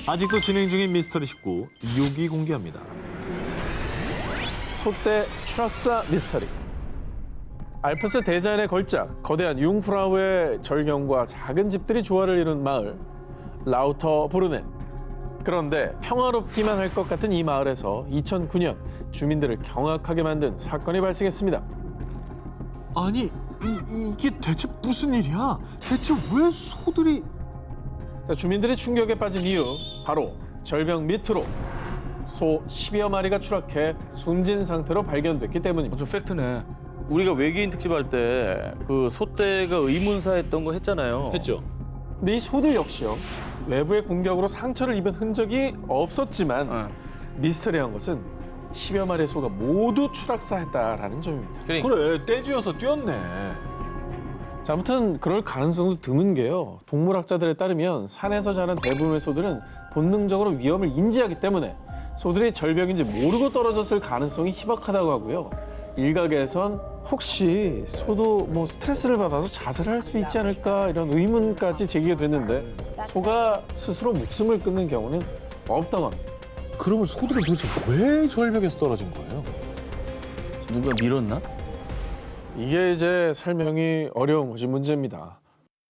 아직도 진행 중인 미스터리 19 6위 공개합니다. 소떼 추락사 미스터리. 알프스 대자연의 걸작, 거대한 융프라우의 절경과 작은 집들이 조화를 이룬 마을 라우터브루넨. 그런데 평화롭기만 할 것 같은 이 마을에서 2009년 주민들을 경악하게 만든 사건이 발생했습니다. 아니, 이게 대체 무슨 일이야? 대체 왜 소들이... 자, 주민들이 충격에 빠진 이유, 바로 절벽 밑으로 소 10여 마리가 추락해 숨진 상태로 발견됐기 때문입니다. 좀 팩트네. 우리가 외계인 특집할 때 그 소떼가 의문사했던 거 했잖아요. 했죠. 근데 이 소들 역시요, 외부의 공격으로 상처를 입은 흔적이 없었지만 미스터리한 것은 10여 마리의 소가 모두 추락사했다라는 점입니다. 그래, 떼쥐어서 뛰었네. 자, 아무튼 그럴 가능성도 드문 게요, 동물학자들에 따르면 산에서 자란 대부분의 소들은 본능적으로 위험을 인지하기 때문에 소들이 절벽인지 모르고 떨어졌을 가능성이 희박하다고 하고요. 일각에선 혹시 소도 뭐 스트레스를 받아서 자살할 수 있지 않을까 이런 의문까지 제기가 됐는데 소가 스스로 목숨을 끊는 경우는 없다고 합니다. 그러면 소들은 도대체 왜 절벽에서 떨어진 거예요? 누가 밀었나? 이게 이제 설명이 어려운 것이 문제입니다.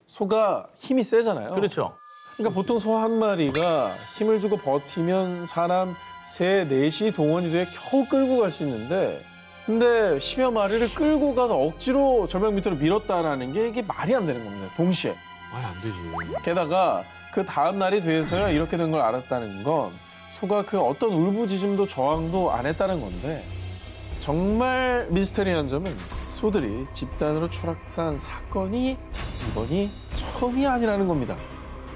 소가 힘이 세잖아요. 그렇죠. 그러니까 보통 소 한 마리가 힘을 주고 버티면 사람 3, 4시 동원이 돼 겨우 끌고 갈 수 있는데, 근데 10여 마리를 끌고 가서 억지로 절벽 밑으로 밀었다라는 게 이게 말이 안 되는 겁니다. 동시에. 말이 안 되지. 게다가 그 다음 날이 돼서야 이렇게 된 걸 알았다는 건 소가 그 어떤 울부짖음도 저항도 안 했다는 건데, 정말 미스터리한 점은 소들이 집단으로 추락한 사건이 이번이 처음이 아니라는 겁니다.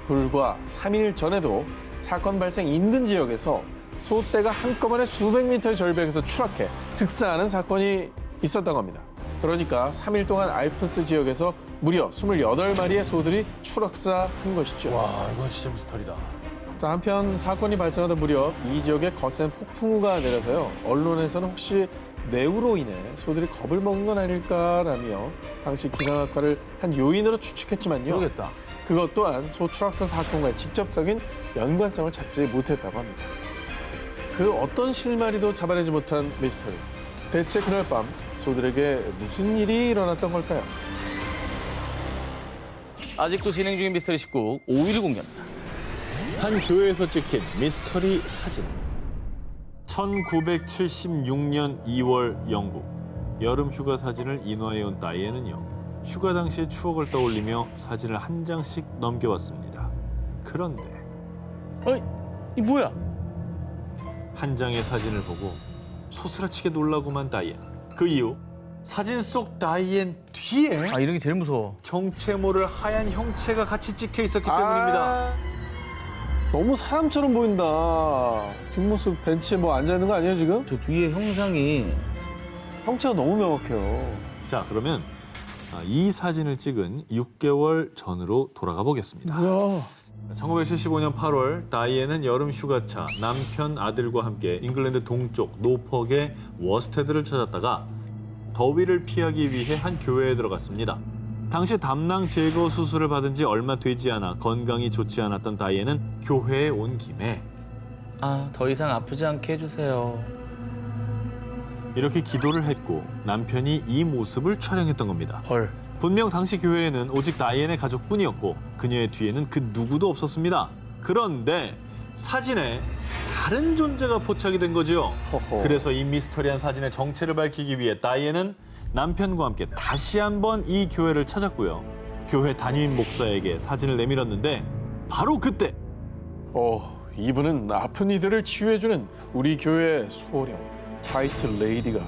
불과 3일 전에도 사건 발생 인근 지역에서 소떼가 한꺼번에 수백 미터의 절벽에서 추락해 즉사하는 사건이 있었다고 합니다. 그러니까 3일 동안 알프스 지역에서 무려 28마리의 소들이 추락사한 것이죠. 와, 이건 진짜 미스터리다. 또 한편 사건이 발생하던 무렵 이 지역에 거센 폭풍우가 내려서요, 언론에서는 혹시 뇌우로 인해 소들이 겁을 먹은 건 아닐까라며 당시 기상학과를 한 요인으로 추측했지만요, 모르겠다. 그것 또한 소 추락사 사건과의 직접적인 연관성을 찾지 못했다고 합니다. 그 어떤 실마리도 잡아내지 못한 미스터리. 대체 그날 밤 소들에게 무슨 일이 일어났던 걸까요? 아직도 진행 중인 미스터리 19 5위를 공개합니다. 한 교회에서 찍힌 미스터리 사진. 1976년 2월 영국. 여름 휴가 사진을 인화해온 다이앤은요, 휴가 당시의 추억을 떠올리며 사진을 한 장씩 넘겨왔습니다. 그런데 어이, 이 뭐야? 한 장의 사진을 보고 소스라치게 놀라고만 다이앤. 그 이유, 사진 속 다이앤 뒤에 아, 이런 게 제일 무서워. 정체 모를 하얀 형체가 같이 찍혀 있었기 때문입니다. 너무 사람처럼 보인다. 뒷모습 벤치에 뭐 앉아있는 거 아니에요 지금? 저 뒤에 형상이 형체가 너무 명확해요. 자, 그러면 이 사진을 찍은 6개월 전으로 돌아가 보겠습니다. 뭐야? 1975년 8월 다이앤은 여름 휴가차 남편 아들과 함께 잉글랜드 동쪽 노퍽의 워스테드를 찾았다가 더위를 피하기 위해 한 교회에 들어갔습니다. 당시 담낭 제거 수술을 받은 지 얼마 되지 않아 건강이 좋지 않았던 다이앤은 교회에 온 김에 더 이상 아프지 않게 해주세요. 이렇게 기도를 했고 남편이 이 모습을 촬영했던 겁니다. 헐. 분명 당시 교회에는 오직 다이앤의 가족뿐이었고 그녀의 뒤에는 그 누구도 없었습니다. 그런데 사진에 다른 존재가 포착이 된 거죠. 허허. 그래서 이 미스터리한 사진의 정체를 밝히기 위해 다이앤은 남편과 함께 다시 한번 이 교회를 찾았고요. 교회 담임 목사에게 사진을 내밀었는데 바로 그때 이분은 아픈 이들을 치유해주는 우리 교회의 수호령 화이트 레이디가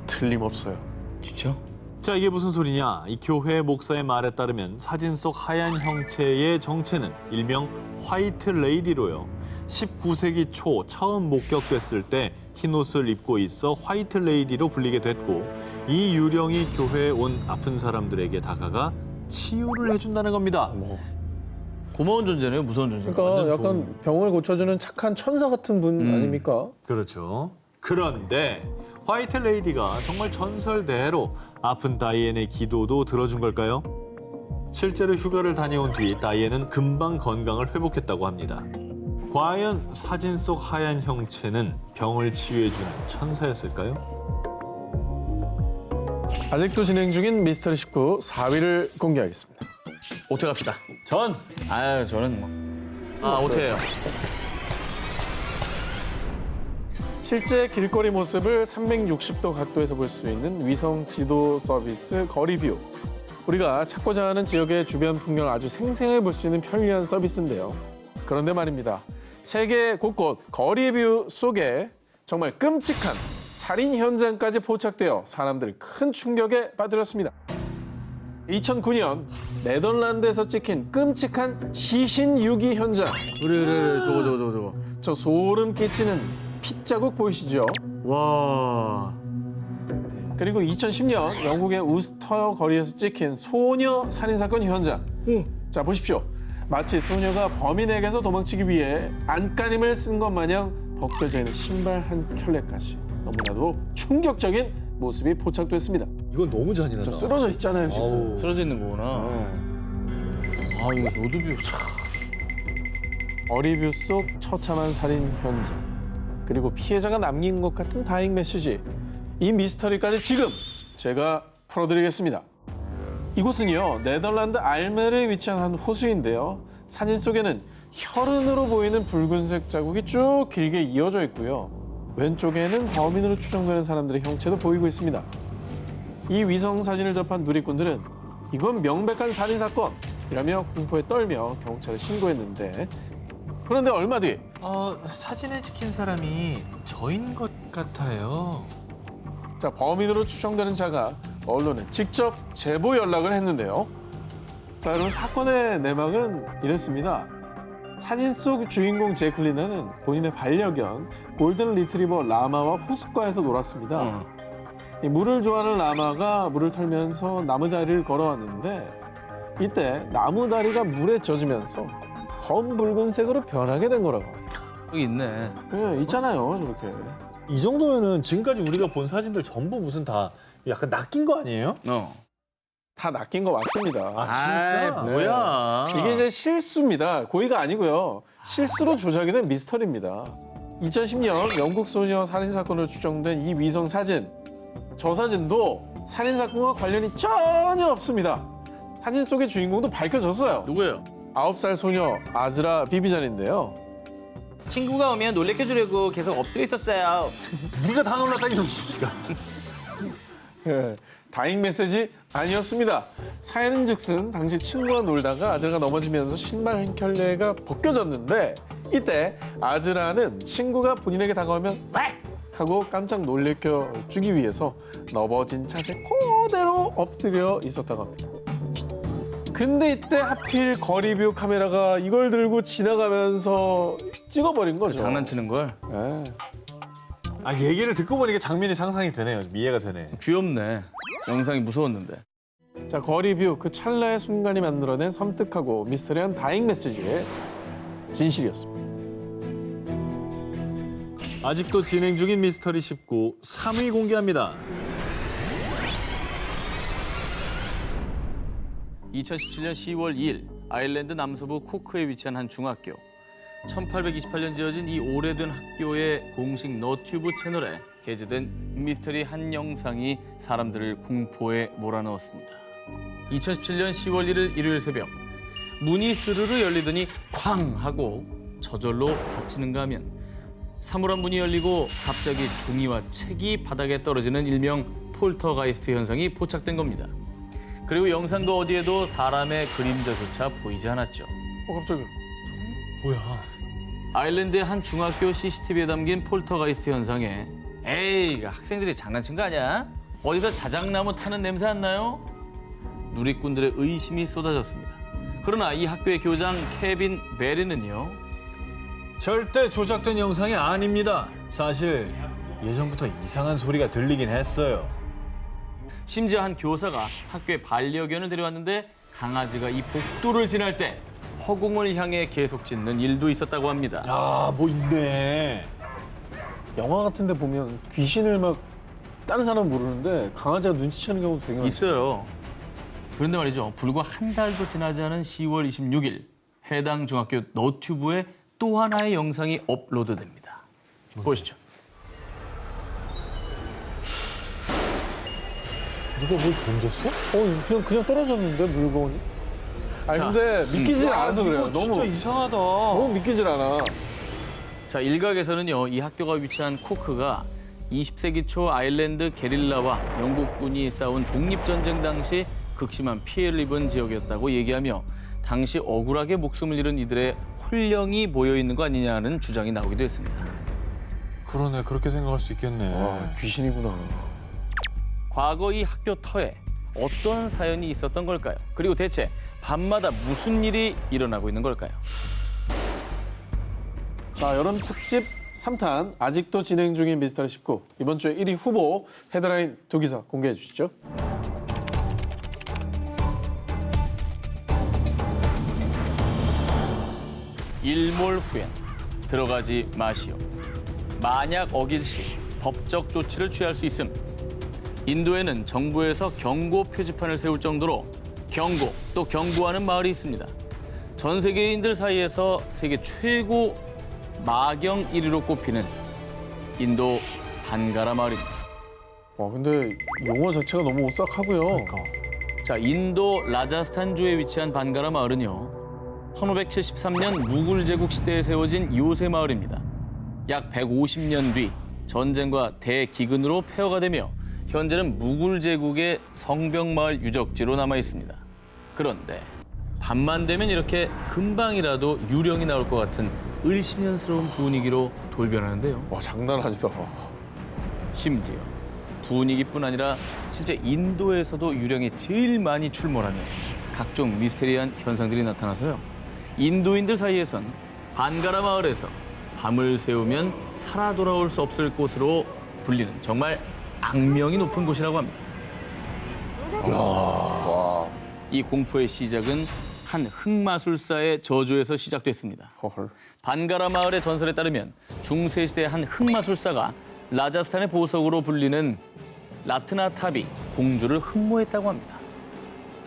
틀림없어요. 진짜? 자, 이게 무슨 소리냐? 이 교회 목사의 말에 따르면 사진 속 하얀 형체의 정체는 일명 화이트 레이디로요, 19세기 초 처음 목격됐을 때 흰옷을 입고 있어 화이트 레이디로 불리게 됐고, 이 유령이 교회에 온 아픈 사람들에게 다가가 치유를 해준다는 겁니다. 고마운 존재네요, 무서운 존재. 그러니까 완전 약간 좋은. 병을 고쳐주는 착한 천사 같은 분 아닙니까? 그렇죠. 그런데 화이트 레이디가 정말 전설대로 아픈 다이앤의 기도도 들어준 걸까요? 실제로 휴가를 다녀온 뒤 다이앤은 금방 건강을 회복했다고 합니다. 과연 사진 속 하얀 형체는 병을 치유해주는 천사였을까요? 아직도 진행 중인 미스터리 19 4위를 공개하겠습니다. 오태 갑시다. 전! 아유, 저는 뭐. 아, 오태예요. 실제 길거리 모습을 360도 각도에서 볼 수 있는 위성 지도 서비스 거리뷰. 우리가 찾고자 하는 지역의 주변 풍경을 아주 생생하게 볼 수 있는 편리한 서비스인데요. 그런데 말입니다. 세계 곳곳 거리뷰 속에 정말 끔찍한 살인 현장까지 포착되어 사람들을 큰 충격에 빠뜨렸습니다. 2009년 네덜란드에서 찍힌 끔찍한 시신 유기 현장. 그래, 저거. 저 소름 끼치는 핏자국 보이시죠? 와. 그리고 2010년 영국의 우스터 거리에서 찍힌 소녀 살인사건 현장. 자, 보십시오. 마치 소녀가 범인에게서 도망치기 위해 안간힘을 쓴 것 마냥 벗겨져 있는 신발 한 켤레까지 너무나도 충격적인 모습이 포착됐습니다. 이건 너무 잔인하다. 저 쓰러져 있잖아요, 지금. 아우. 쓰러져 있는 거구나. 아, 이거 로드뷰 참. 어리뷰 속 처참한 살인 현장. 그리고 피해자가 남긴 것 같은 다행 메시지. 이 미스터리까지 지금 제가 풀어드리겠습니다. 이곳은요, 네덜란드 알메르에 위치한 한 호수인데요. 사진 속에는 혈흔으로 보이는 붉은색 자국이 쭉 길게 이어져 있고요. 왼쪽에는 범인으로 추정되는 사람들의 형체도 보이고 있습니다. 이 위성 사진을 접한 누리꾼들은 이건 명백한 살인 사건이라며 공포에 떨며 경찰에 신고했는데, 그런데 얼마 뒤 사진에 찍힌 사람이 저인 것 같아요. 자, 범인으로 추정되는 자가 언론에 직접 제보 연락을 했는데요. 자, 여러분, 사건의 내막은 이랬습니다. 사진 속 주인공 제클리나는 본인의 반려견 골든 리트리버 라마와 호숫가에서 놀았습니다. 이 물을 좋아하는 라마가 물을 털면서 나무다리를 걸어왔는데 이때 나무다리가 물에 젖으면서 검붉은색으로 변하게 된 거라고. 여기 있네. 네, 있잖아요, 저렇게. 이 정도면은 지금까지 우리가 본 사진들 전부 무슨 다 약간 낚인 거 아니에요? 다 낚인 거 맞습니다. 아, 진짜? 아이, 뭐야. 이게 이제 실수입니다. 고의가 아니고요. 실수로 조작이 된 미스터리입니다. 2010년 영국 소녀 살인 사건으로 추정된 이 위성 사진. 저 사진도 살인 사건과 관련이 전혀 없습니다. 사진 속의 주인공도 밝혀졌어요. 누구예요? 9살 소녀 아즈라 비비잔인데요. 친구가 오면 놀래켜주려고 계속 엎드려 있었어요. 우리가 다 놀랐다, 이놈 새끼가. 예, 다행 메시지 아니었습니다. 사연은즉슨 당시 친구와 놀다가 아즈라가 넘어지면서 신발 한 켤레가 벗겨졌는데 이때 아즈라는 친구가 본인에게 다가오면 왁! 하고 깜짝 놀래켜 주기 위해서 넘어진 차에 그대로 엎드려 있었다고 합니다. 근데 이때 하필 거리뷰 카메라가 이걸 들고 지나가면서 찍어버린 거죠. 장난치는 걸. 예. 아, 얘기를 듣고 보니까 장면이 상상이 되네요. 이해가 되네. 귀엽네. 영상이 무서웠는데. 자, 거리뷰 그 찰나의 순간이 만들어낸 섬뜩하고 미스터리한 다행 메시지의 진실이었습니다. 아직도 진행 중인 미스터리 19 3위 공개합니다. 2017년 10월 2일 아일랜드 남서부 코크에 위치한 한 중학교. 1828년 지어진 이 오래된 학교의 공식 너튜브 채널에 게재된 미스터리 한 영상이 사람들을 공포에 몰아넣었습니다. 2017년 10월 1일 일요일 새벽 문이 스르르 열리더니 쾅 하고 저절로 닫히는가 하면 사물함 문이 열리고 갑자기 종이와 책이 바닥에 떨어지는 일명 폴터가이스트 현상이 포착된 겁니다. 그리고 영상도 어디에도 사람의 그림자조차 보이지 않았죠. 갑자기. 뭐야? 아일랜드의 한 중학교 CCTV에 담긴 폴터가이스트 현상에 에이, 학생들이 장난친 거 아니야? 어디서 자작나무 타는 냄새 안 나요? 누리꾼들의 의심이 쏟아졌습니다. 그러나 이 학교의 교장 케빈 베리는요. 절대 조작된 영상이 아닙니다. 사실 예전부터 이상한 소리가 들리긴 했어요. 심지어 한 교사가 학교에 반려견을 데려왔는데 강아지가 이 복도를 지날 때 허공을 향해 계속 짖는 일도 있었다고 합니다. 아, 뭐 있네. 영화 같은 데 보면 귀신을 막 다른 사람은 모르는데 강아지가 눈치채는 경우도 되게 많아요. 있어요. 그런데 말이죠. 불과 한 달도 지나지 않은 10월 26일 해당 중학교 너튜브에 또 하나의 영상이 업로드됩니다. 보시죠. 누가 뭘 던졌어? 그냥 떨어졌는데 물건이. 아니 자, 근데 믿기질 않아서 그래요. 이거 진짜 너무 이상하다. 너무 믿기질 않아. 자, 일각에서는요, 이 학교가 위치한 코크가 20세기 초 아일랜드 게릴라와 영국군이 싸운 독립전쟁 당시 극심한 피해를 입은 지역이었다고 얘기하며 당시 억울하게 목숨을 잃은 이들의 혼령이 모여 있는 거 아니냐는 주장이 나오기도 했습니다. 그러네, 그렇게 생각할 수 있겠네. 와 귀신이구나. 과거 이 학교 터에 어떤 사연이 있었던 걸까요? 그리고 대체 밤마다 무슨 일이 일어나고 있는 걸까요? 자 여름 특집 3탄 아직도 진행 중인 미스터리 19 이번 주에 1위 후보 헤드라인 두 기사 공개해 주시죠. 일몰 후엔 들어가지 마시오. 만약 어길 시 법적 조치를 취할 수 있음. 인도에는 정부에서 경고 표지판을 세울 정도로 경고 또 경고하는 마을이 있습니다. 전 세계인들 사이에서 세계 최고 마경 1위로 꼽히는 인도 반가라 마을입니다. 와 근데 용어 자체가 너무 오싹하고요. 자, 인도 라자스탄주에 위치한 반가라 마을은요. 1573년 무굴 제국 시대에 세워진 요새 마을입니다. 약 150년 뒤 전쟁과 대기근으로 폐허가 되며 현재는 무굴 제국의 성벽 마을 유적지로 남아 있습니다. 그런데 밤만 되면 이렇게 금방이라도 유령이 나올 것 같은 을씨년스러운 분위기로 돌변하는데요. 와 장난 아니다. 심지어 분위기뿐 아니라 실제 인도에서도 유령이 제일 많이 출몰하며 각종 미스테리한 현상들이 나타나서요. 인도인들 사이에선 반가라 마을에서 밤을 새우면 살아 돌아올 수 없을 곳으로 불리는 정말 악명이 높은 곳이라고 합니다. 이 공포의 시작은 한 흑마술사의 저주에서 시작됐습니다. 헐. 반가라 마을의 전설에 따르면 중세시대 한 흑마술사가 라자스탄의 보석으로 불리는 라트나타비 공주를 흠모했다고 합니다.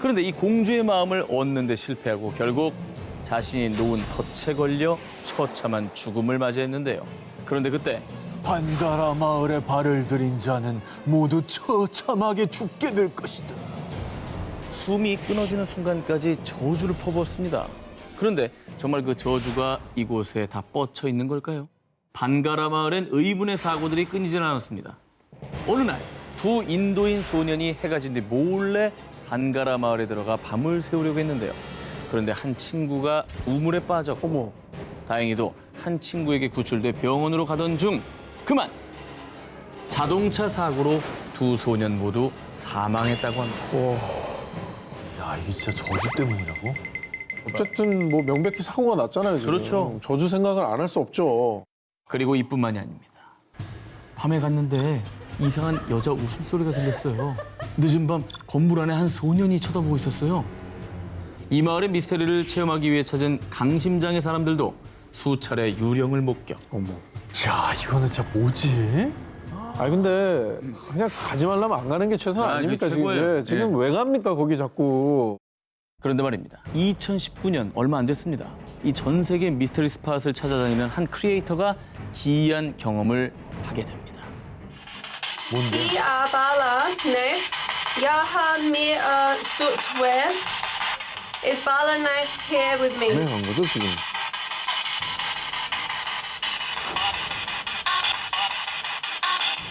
그런데 이 공주의 마음을 얻는 데 실패하고 결국 자신이 놓은 덫에 걸려 처참한 죽음을 맞이했는데요. 그런데 그때 반가라 마을에 발을 들인 자는 모두 처참하게 죽게 될 것이다. 숨이 끊어지는 순간까지 저주를 퍼부었습니다. 그런데 정말 그 저주가 이곳에 다 뻗쳐 있는 걸까요? 반가라 마을엔 의문의 사고들이 끊이질 않았습니다. 어느 날 두 인도인 소년이 해가 진 뒤 몰래 반가라 마을에 들어가 밤을 새우려고 했는데요. 그런데 한 친구가 우물에 빠졌고 어머. 다행히도 한 친구에게 구출돼 병원으로 가던 중 그만 자동차 사고로 두 소년 모두 사망했다고 합니다. 야, 이게 진짜 저주 때문이라고? 어쨌든 뭐 명백히 사고가 났잖아요. 지금. 그렇죠. 저주 생각을 안 할 수 없죠. 그리고 이뿐만이 아닙니다. 밤에 갔는데 이상한 여자 웃음소리가 들렸어요. 늦은 밤 건물 안에 한 소년이 쳐다보고 있었어요. 이 마을의 미스테리를 체험하기 위해 찾은 강심장의 사람들도 수차례 유령을 목격. 어머. 야, 이거는 진짜 뭐지? 아 근데 그냥 가지 말라면 안 가는 게 최선 아, 아닙니까 이게 지금? 최고예요. 예, 지금 예. 왜 갑니까 거기 자꾸? 그런데 말입니다. 2019년 얼마 안 됐습니다. 이 전 세계 미스터리 스팟을 찾아다니는 한 크리에이터가 기이한 경험을 하게 됩니다. Die Bala, knife. Yaha me sootwear. Is Bala knife here with me? 네, 간 거죠 지금?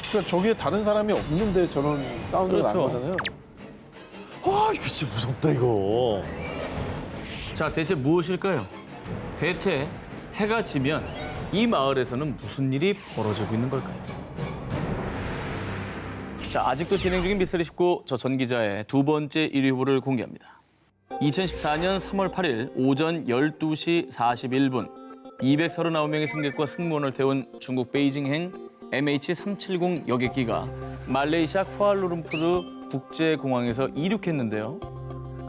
그러니까 저기에 다른 사람이 없는데 저런 사운드가 나는 그렇죠. 거잖아요. 와, 이거 진짜 무섭다, 이거. 자, 대체 무엇일까요? 대체 해가 지면 이 마을에서는 무슨 일이 벌어지고 있는 걸까요? 자, 아직도 진행 중인 미스터리 19, 저 전 기자의 두 번째 1위 후보를 공개합니다. 2014년 3월 8일 오전 12시 41분 239명의 승객과 승무원을 태운 중국 베이징행 MH370 여객기가 말레이시아 쿠알라룸푸르 국제공항에서 이륙했는데요.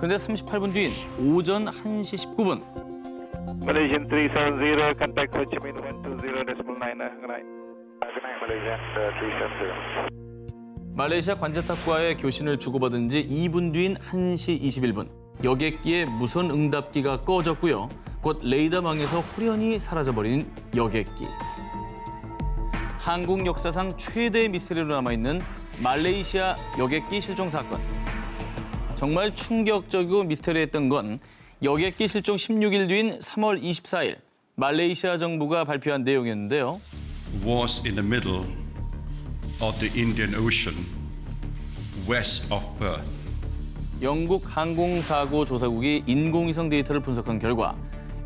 그런데 38분 뒤인 오전 1시 19분 Malaysian 370, contact Ho Chi Minh 120.9. Good night, Malaysian 370. 말레이시아 관제탑과의 교신을 주고받은 지 2분 뒤인 1시 21분 여객기의 무선 응답기가 꺼졌고요. 곧 레이더망에서 홀연히 사라져버린 여객기. 항공 역사상 최대의 미스터리로 남아있는 말레이시아 여객기 실종 사건. 정말 충격적이고 미스터리했던 건 여객기 실종 16일 뒤인 3월 24일 말레이시아 정부가 발표한 내용이었는데요. was in the middle of the Indian Ocean, west of Perth. 영국 항공사고 조사국이 인공위성 데이터를 분석한 결과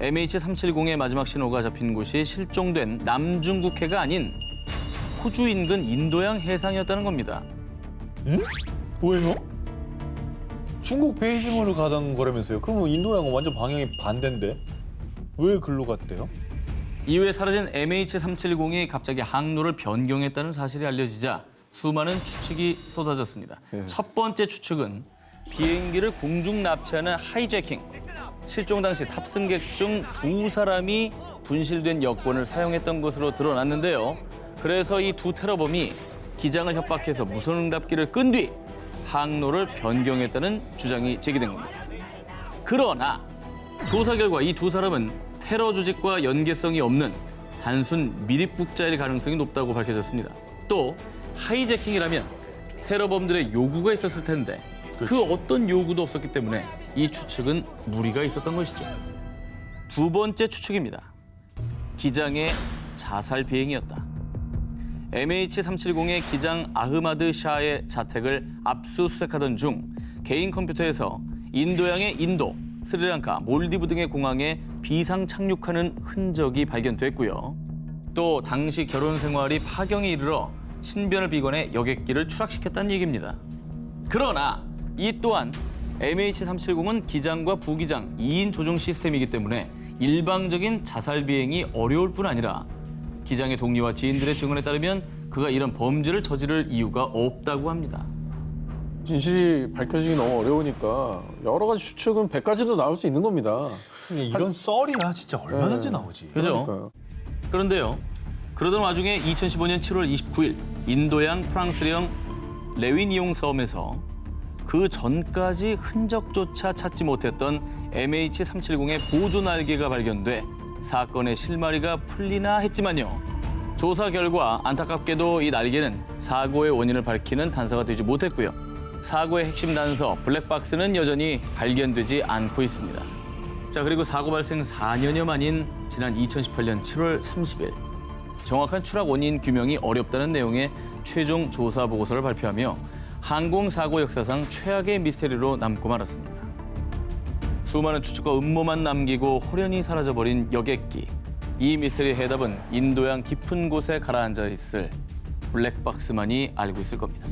MH370의 마지막 신호가 잡힌 곳이 실종된 남중국해가 아닌 호주 인근 인도양 해상이었다는 겁니다. 뭐예요? 중국 베이징으로 가던 거라면서요? 그러면 인도양은 완전 방향이 반대인데 왜 글로 갔대요? 이후에 사라진 MH370이 갑자기 항로를 변경했다는 사실이 알려지자 수많은 추측이 쏟아졌습니다. 첫 번째 추측은 비행기를 공중 납치하는 하이제킹. 실종 당시 탑승객 중 2사람이 분실된 여권을 사용했던 것으로 드러났는데요. 그래서 이 두 테러범이 기장을 협박해서 무선응답기를 끈 뒤 항로를 변경했다는 주장이 제기된 겁니다. 그러나 조사 결과 이 두 사람은 테러 조직과 연계성이 없는 단순 미립국자일 가능성이 높다고 밝혀졌습니다. 또 하이제킹이라면 테러범들의 요구가 있었을 텐데 그 어떤 요구도 없었기 때문에 이 추측은 무리가 있었던 것이죠. 두 번째 추측입니다. 기장의 자살 비행이었다. MH370의 기장 아흐마드 샤의 자택을 압수수색하던 중 개인 컴퓨터에서 인도양의 인도, 스리랑카, 몰디브 등의 공항에 비상 착륙하는 흔적이 발견됐고요. 또 당시 결혼 생활이 파경에 이르러 신변을 비관해 여객기를 추락시켰다는 얘기입니다. 그러나 이 또한 MH370은 기장과 부기장 2인 조종 시스템이기 때문에 일방적인 자살 비행이 어려울 뿐 아니라 기장의 동료와 지인들의 증언에 따르면 그가 이런 범죄를 저지를 이유가 없다고 합니다. 진실이 밝혀지기 너무 어려우니까 여러 가지 추측은 100가지도 나올 수 있는 겁니다. 이런 썰이야 진짜 얼마든지 나오지. 그죠? 그러니까요. 그런데요. 그러던 와중에 2015년 7월 29일 인도양 프랑스령 레위니옹 섬에서 그 전까지 흔적조차 찾지 못했던 MH370의 보조 날개가 발견돼 사건의 실마리가 풀리나 했지만요. 조사 결과 안타깝게도 이 날개는 사고의 원인을 밝히는 단서가 되지 못했고요. 사고의 핵심 단서 블랙박스는 여전히 발견되지 않고 있습니다. 자, 그리고 사고 발생 4년여 만인 지난 2018년 7월 30일 정확한 추락 원인 규명이 어렵다는 내용의 최종 조사 보고서를 발표하며 항공사고 역사상 최악의 미스테리로 남고 말았습니다. 수많은 추측과 음모만 남기고 홀연히 사라져버린 여객기. 이 미스테리의 해답은 인도양 깊은 곳에 가라앉아 있을 블랙박스만이 알고 있을 겁니다.